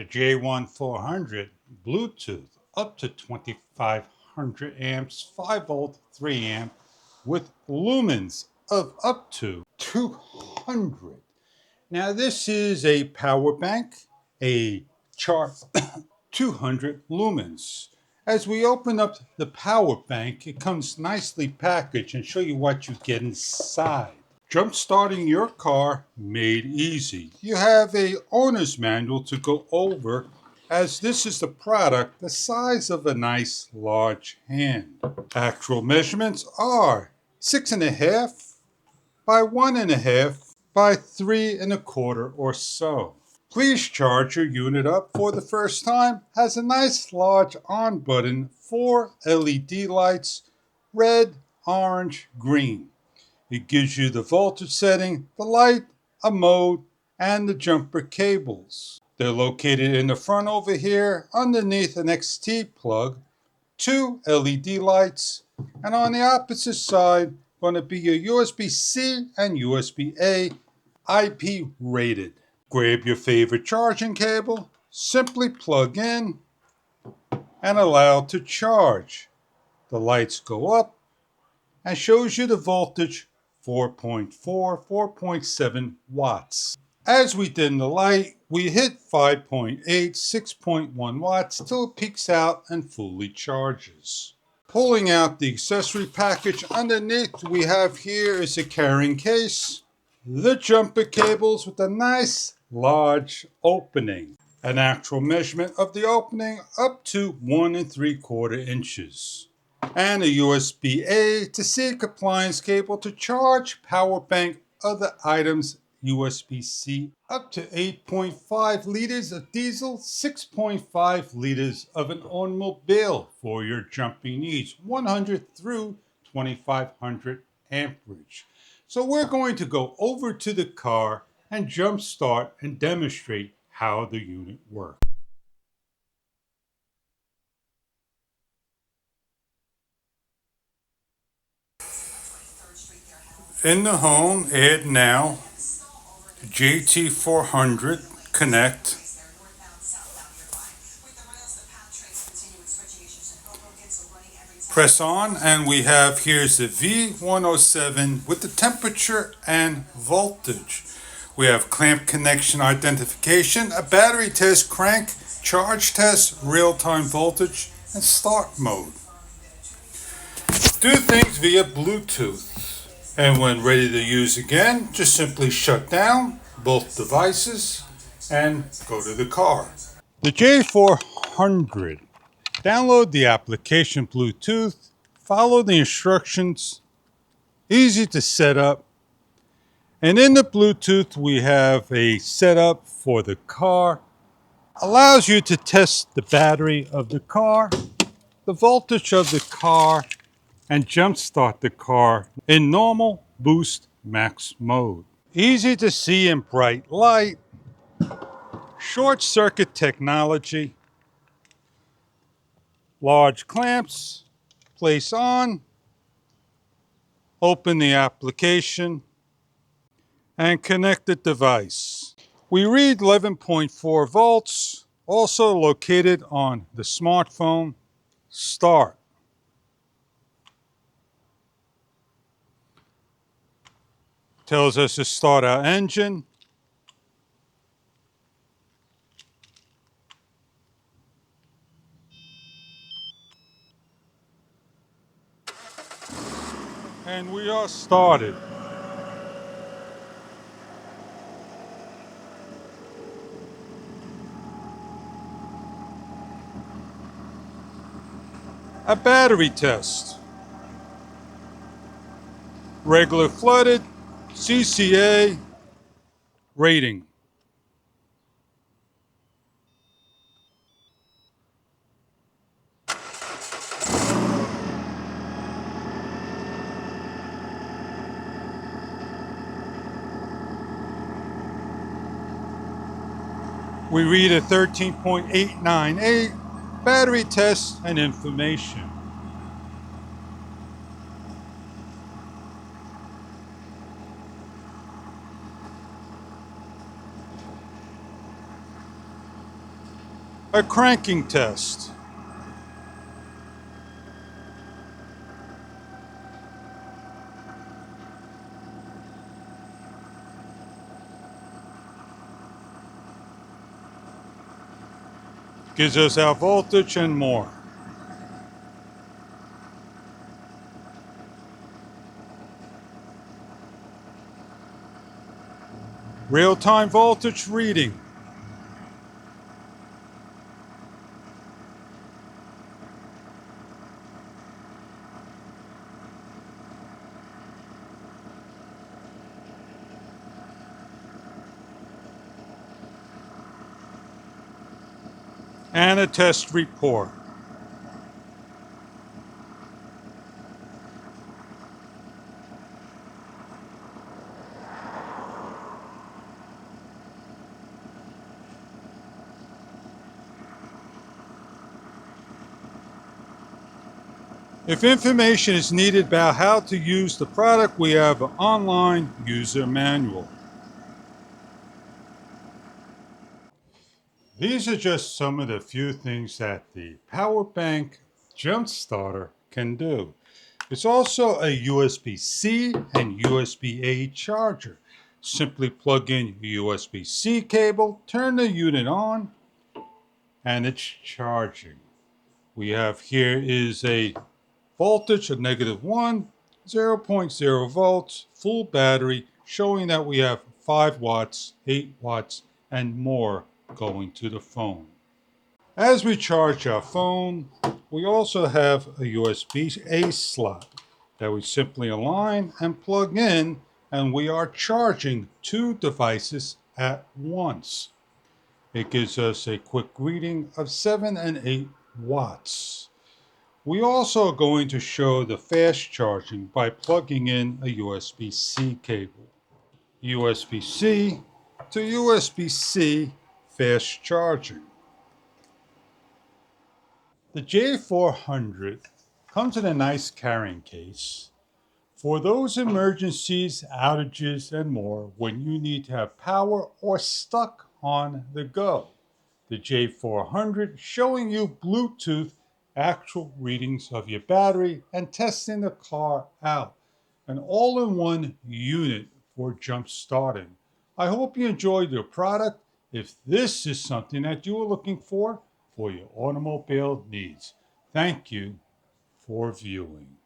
The J1400 Bluetooth up to 2500 amps, 5 volt, 3 amp with lumens of up to 200. Now this is a power bank, a chart 200 lumens. As we open up the power bank, it comes nicely packaged and show you what you get inside. Jump starting your car made easy. You have a owner's manual to go over, as this is the product the size of a nice large hand. Actual measurements are 6.5 by 1.5 by 3.25 or so. Please charge your unit up for the first time. Has a nice large on button, 4 LED lights, red, orange, green. It gives you the voltage setting, the light, a mode, and the jumper cables. They're located in the front over here underneath an XT plug, 2 LED lights, and on the opposite side going to be your USB-C and USB-A, IP rated. Grab your favorite charging cable, simply plug in, and allow to charge. The lights go up and shows you the voltage 4.4, 4.7 watts. As we dim the light, we hit 5.8, 6.1 watts till it peaks out and fully charges. Pulling out the accessory package underneath, we have here is a carrying case, the jumper cables with a nice large opening, an actual measurement of the opening up to 1 3/4 inches, and a USB-A to C compliance cable to charge, power bank, other items, USB-C up to 8.5 liters of diesel, 6.5 liters of an automobile for your jumping needs, 100 through 2500 amperage. So we're going to go over to the car and jump start and demonstrate how the unit works. In the home, add now JT400 connect. Press on and we have here's the V107 with the temperature and voltage. We have clamp connection identification, a battery test, crank, charge test, real-time voltage, and start mode. Do things via Bluetooth. And when ready to use again, just simply shut down both devices and go to the car. The J400. Download the application Bluetooth, follow the instructions, easy to set up. And in the Bluetooth, we have a setup for the car. Allows you to test the battery of the car, the voltage of the car, and jumpstart the car in normal, boost, max mode. Easy to see in bright light, short circuit technology, large clamps, place on, open the application, and connect the device. We read 11.4 volts, also located on the smartphone. Start. Tells us to start our engine. And we are started. A battery test. Regular flooded, CCA rating. We read a 13.898, battery test and information. A cranking test. Gives us our voltage and more. Real-time voltage reading. And a test report. If information is needed about how to use the product, we have an online user manual. These are just some of the few things that the power bank jump starter can do. It's also a USB-C and USB-A charger. Simply plug in your USB-C cable, turn the unit on, and it's charging. We have here is a voltage of -1, 0.0 volts, full battery, showing that we have 5 watts, 8 watts, and more going to the phone. As we charge our phone, we also have a USB-A slot that we simply align and plug in, and we are charging 2 devices at once. It gives us a quick reading of 7 and 8 watts. We also are going to show the fast charging by plugging in a USB-C cable. USB-C to USB-C fast charging. The J400 comes in a nice carrying case for those emergencies, outages, and more when you need to have power or stuck on the go. The J400 showing you Bluetooth actual readings of your battery and testing the car out. An all-in-one unit for jump starting. I hope you enjoyed your product. If this is something that you are looking for your automobile needs, thank you for viewing.